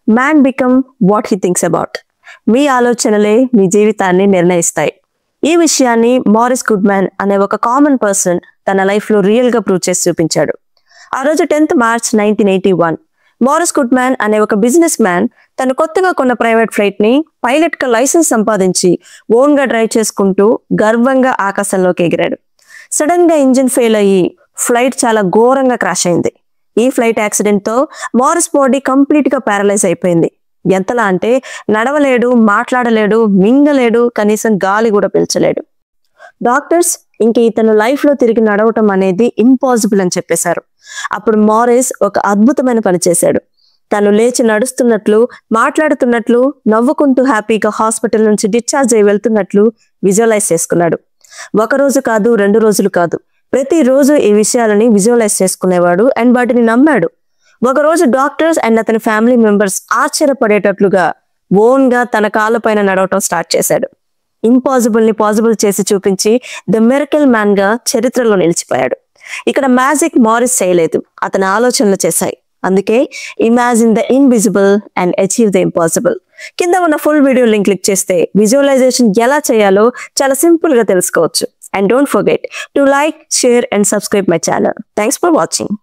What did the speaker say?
Man become what he thinks about. మీ ఆలోచనలే మీ జీవితాన్ని నిర్ణయిస్తాయి. ఈ విషయాన్ని మారిస్ గుడ్మ్యాన్ అనే ఒక కామన్ పర్సన్ తన లైఫ్లో రియల్గా ప్రూవ్ చేసి చూపించాడు. ఆ రోజు 10th March 1981 మారిస్ గుడ్మ్యాన్ అనే ఒక బిజినెస్ మ్యాన్ తను కొత్తగా కొన్న ప్రైవేట్ ఫ్లైట్ ని పైలట్ గా లైసెన్స్ సంపాదించి ఓన్ గా డ్రైవ్ చేసుకుంటూ గర్వంగా ఆకాశంలోకి ఎగిరాడు. సడన్ గా ఇంజిన్ ఫెయిల్ అయ్యి ఫ్లైట్ చాలా ఘోరంగా క్రాష్ అయింది. ఈ ఫ్లైట్ యాక్సిడెంట్ తో మారిస్ బాడీ కంప్లీట్ గా ప్యారలైజ్ అయిపోయింది. ఎంతలా అంటే నడవలేడు, మాట్లాడలేడు, మింగలేడు, కనీసం గాలి కూడా పీల్చలేడు. డాక్టర్స్ ఇంక ఇతను లైఫ్ లో తిరిగి నడవటం అనేది ఇంపాసిబుల్ అని చెప్పేశారు. అప్పుడు మారిస్ ఒక అద్భుతమైన పని చేశాడు. తను లేచి నడుస్తున్నట్లు, మాట్లాడుతున్నట్లు, నవ్వుకుంటూ హ్యాపీగా హాస్పిటల్ నుంచి డిశ్చార్జ్ అయి వెళ్తున్నట్లు విజువలైజ్ చేసుకున్నాడు. ఒక రోజు కాదు, 2 రోజులు కాదు, ప్రతిరోజు ఈ విషయాలని విజువలైజ్ చేసుకునేవాడు అండ్ వాటిని నమ్మాడు. ఒకరోజు డాక్టర్స్ అండ్ అతని ఫ్యామిలీ మెంబర్స్ ఆశ్చర్యపడేటట్లుగా ఓన్ గా తన కాళ్ళ పైన నడవటం స్టార్ట్ చేశాడు. ఇంపాసిబుల్ ని పాసిబుల్ చేసి చూపించి ద మిరకిల్ మ్యాన్ గా చరిత్రలో నిలిచిపోయాడు. ఇక్కడ మ్యాజిక్ మారిస్ చేయలేదు, అతని ఆలోచనలు చేశాయి. అందుకే imagine the invisible and achieve the impossible. కింద ఉన్న ఫుల్ వీడియో లింక్ క్లిక్ చేస్తే విజువలైజేషన్ ఎలా చేయాలో చాలా సింపుల్ గా తెలుసుకోవచ్చు. And don't forget to like, share and subscribe my channel. Thanks for watching.